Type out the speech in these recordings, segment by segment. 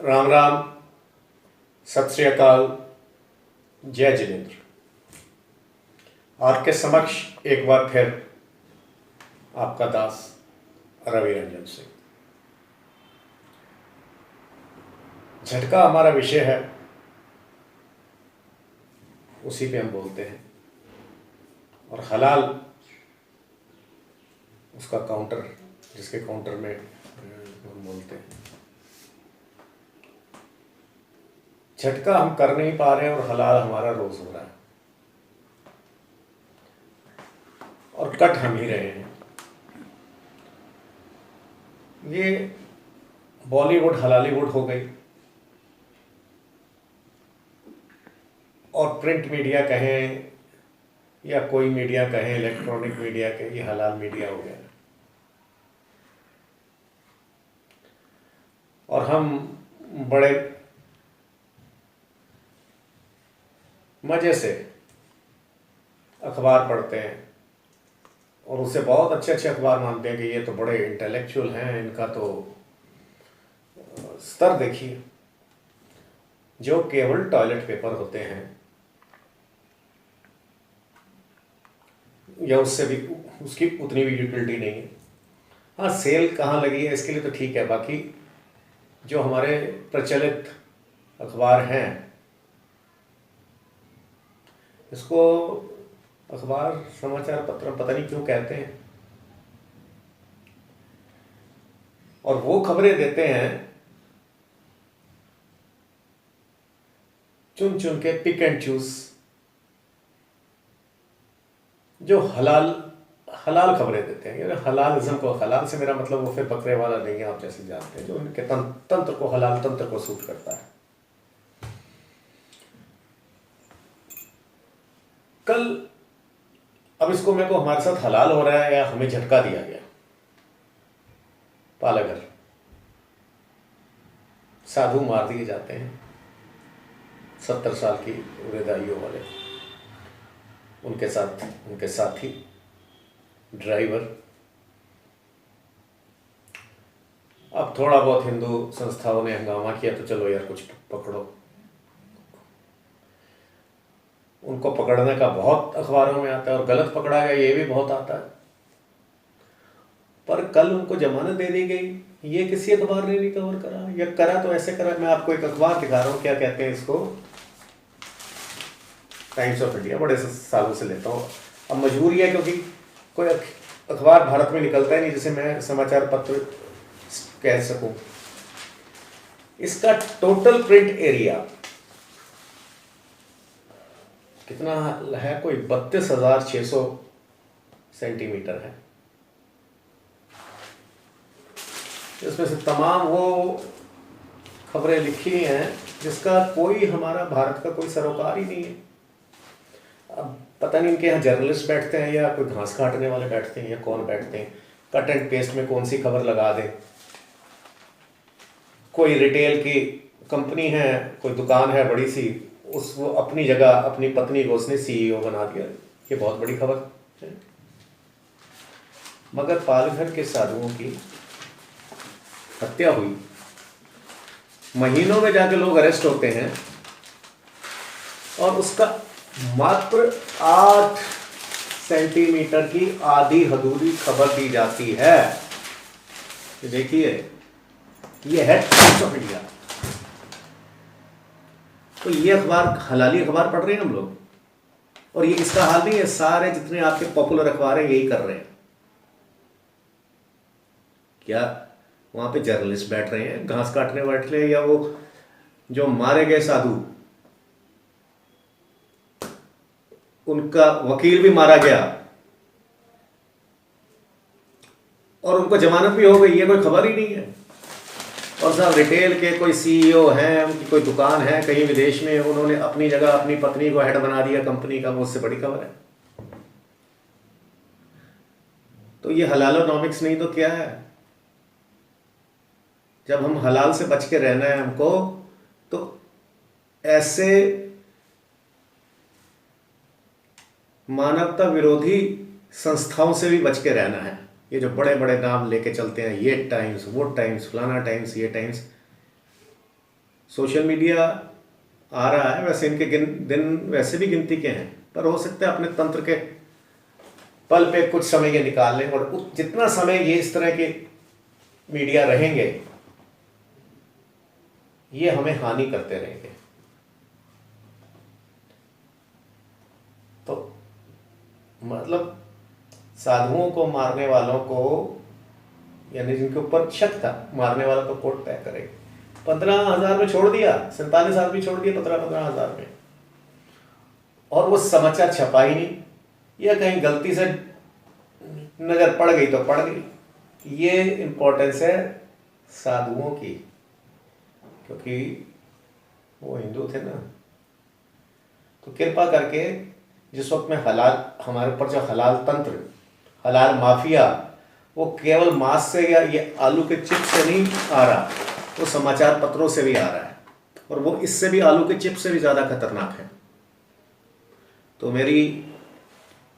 राम राम, सत श्री अकाल, जय जिनेन्द्र। आपके समक्ष एक बार फिर आपका दास रवि रंजन सिंह। झटका हमारा विषय है, उसी पे हम बोलते हैं, और हलाल उसका काउंटर, जिसके काउंटर में हम बोलते हैं। झटका हम कर नहीं पा रहे हैं और हलाल हमारा रोज हो रहा है, और कट हम ही रहे हैं। ये बॉलीवुड हलालीवुड हो गई, और प्रिंट मीडिया कहें या कोई मीडिया कहें, इलेक्ट्रॉनिक मीडिया कहें, ये हलाल मीडिया हो गया। और हम बड़े मजे से अखबार पढ़ते हैं और उसे बहुत अच्छे अच्छे अखबार मानते हैं कि ये तो बड़े इंटेलेक्चुअल हैं, इनका तो स्तर देखिए। जो केवल टॉयलेट पेपर होते हैं या उससे भी उसकी उतनी भी यूटिलिटी नहीं है। हाँ, सेल कहाँ लगी है इसके लिए तो ठीक है, बाकी जो हमारे प्रचलित अखबार हैं, इसको अखबार समाचार पत्र पता नहीं क्यों कहते हैं, और वो खबरें देते हैं चुन चुन के, पिक एंड चूज, जो हलाल खबरें देते हैं। यानी हलालिज्म को, हलाल से मेरा मतलब वो फिर बकरे वाला नहीं है, आप जैसे जानते हैं, जो उनके तंत्र को, हलाल तंत्र को सूट करता है। कल अब इसको मेरे को हमारे साथ हलाल हो रहा है या हमें झटका दिया गया। पालागर साधु मार दिए जाते हैं, 70 साल की वृद्धाइयों वाले, उनके साथी ड्राइवर। अब थोड़ा बहुत हिंदू संस्थाओं ने हंगामा किया तो चलो यार कुछ पकड़ो। उनको पकड़ने का बहुत अखबारों में आता है, और गलत पकड़ा गया ये भी बहुत आता है। पर कल उनको जमानत दे दी गई, ये किसी अखबार ने नहीं कवर करा, या करा तो ऐसे करा। मैं आपको एक अखबार दिखा रहा हूँ, क्या कहते हैं इसको, टाइम्स ऑफ इंडिया, बड़े सालों से लेता हूँ। अब मजबूरी है क्योंकि कोई अखबार भारत में निकलता ही नहीं जिसे मैं समाचार पत्र कह सकूं। इसका टोटल प्रिंट एरिया कितना है, कोई 32,600 सेंटीमीटर है। इसमें से तमाम वो खबरें लिखी हैं जिसका कोई, हमारा भारत का कोई सरोकार ही नहीं है। अब पता नहीं इनके यहाँ जर्नलिस्ट बैठते हैं या कोई घास काटने वाले बैठते हैं या कौन बैठते हैं, कट एंड पेस्ट में कौन सी खबर लगा दें। कोई रिटेल की कंपनी है, कोई दुकान है बड़ी सी, वो अपनी जगह अपनी पत्नी को उसने सीईओ बना दिया, ये बहुत बड़ी खबर है। मगर पालघर के साधुओं की हत्या हुई, महीनों में जाके लोग अरेस्ट होते हैं, और उसका मात्र 8 सेंटीमीटर की आधी अधूरी खबर दी जाती है। देखिए, ये है टाइम्स ऑफ इंडिया। तो ये अखबार, हलाली अखबार पढ़ रहे हैं हम लोग, और ये इसका हाल नहीं है, सारे जितने आपके पॉपुलर अखबार हैं यही कर रहे हैं। क्या वहां पे जर्नलिस्ट बैठ रहे हैं, घास काटने बैठ रहे हैं, या वो जो मारे गए साधु, उनका वकील भी मारा गया और उनको जमानत भी हो गई, ये कोई खबर ही नहीं है। और साहब रिटेल के कोई सीईओ हैं, उनकी कोई दुकान है कहीं विदेश में, उन्होंने अपनी जगह अपनी पत्नी को हेड बना दिया कंपनी का, वो उससे बड़ी खबर है। तो ये हलालोनॉमिक्स नहीं तो क्या है। जब हम हलाल से बच के रहना है हमको, तो ऐसे मानवता विरोधी संस्थाओं से भी बच के रहना है। ये जो बड़े बड़े नाम लेके चलते हैं, ये टाइम्स, वो टाइम्स, फलाना टाइम्स, ये टाइम्स, सोशल मीडिया आ रहा है, वैसे इनके दिन वैसे भी गिनती के हैं, पर हो सकता है अपने तंत्र के पल पे कुछ समय ये निकाल लें, और जितना समय ये इस तरह के मीडिया रहेंगे ये हमें हानि करते रहेंगे। तो मतलब साधुओं को मारने वालों को, यानी जिनके ऊपर शक था, मारने वालों को कोर्ट तय करे, 15,000 में छोड़ दिया, 47 आदमी छोड़ दिए 15,000 में, और वो समाचार छपा ही नहीं, या कहीं गलती से नजर पड़ गई तो पड़ गई। ये इंपॉर्टेंस है साधुओं की, क्योंकि वो हिंदू थे ना। तो कृपा करके जिस वक्त में हलाल, हमारे ऊपर जो हलाल तंत्र, हलाल माफिया, वो केवल मांस से या ये आलू के चिप्स से नहीं आ रहा, वो समाचार पत्रों से भी आ रहा है, और वो इससे भी, आलू के चिप्स से भी ज़्यादा खतरनाक है। तो मेरी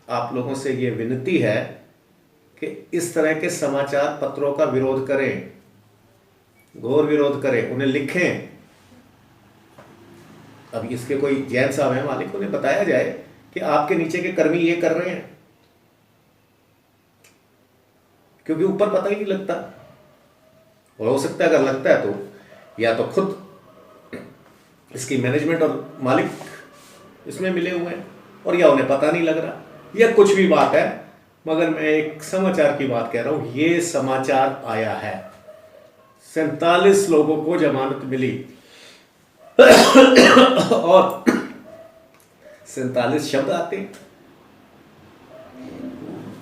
आप लोगों से ये विनती है कि इस तरह के समाचार पत्रों का विरोध करें, घोर विरोध करें, उन्हें लिखें। अब इसके कोई जैन साहब हैं मालिक, उन्हें बताया जाए कि आपके नीचे के कर्मी ये कर रहे हैं, क्योंकि ऊपर पता ही नहीं लगता। और हो सकता है अगर लगता है तो या तो खुद इसकी मैनेजमेंट और मालिक इसमें मिले हुए हैं, और या उन्हें पता नहीं लग रहा, या कुछ भी बात है। मगर मैं एक समाचार की बात कह रहा हूं, ये समाचार आया है, 47 लोगों को जमानत मिली और 47 शब्द आते हैं,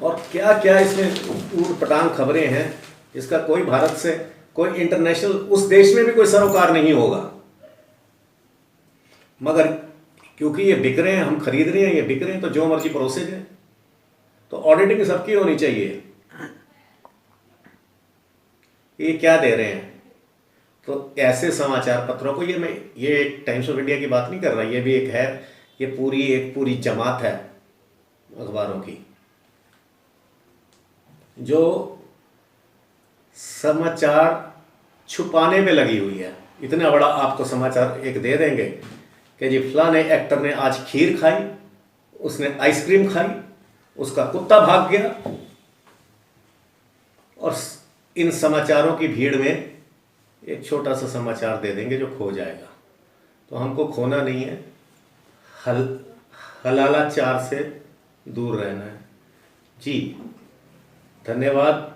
और क्या क्या इसमें ऊटपटांग खबरें हैं, जिसका कोई भारत से, कोई इंटरनेशनल, उस देश में भी कोई सरोकार नहीं होगा। मगर क्योंकि ये बिक रहे हैं, हम खरीद रहे हैं, ये बिक रहे हैं, तो जो मर्जी परोसे जाए। तो ऑडिटिंग सबकी होनी चाहिए, ये क्या दे रहे हैं। तो ऐसे समाचार पत्रों को, ये टाइम्स ऑफ इंडिया की बात नहीं कर रहा, ये भी एक है, ये एक पूरी जमात है अखबारों की, जो समाचार छुपाने पे लगी हुई है। इतना बड़ा आपको समाचार एक दे देंगे कि जी फलाने एक्टर ने आज खीर खाई, उसने आइसक्रीम खाई, उसका कुत्ता भाग गया, और इन समाचारों की भीड़ में एक छोटा सा समाचार दे देंगे जो खो जाएगा। तो हमको खोना नहीं है, हलालाचार से दूर रहना है। जी धन्यवाद।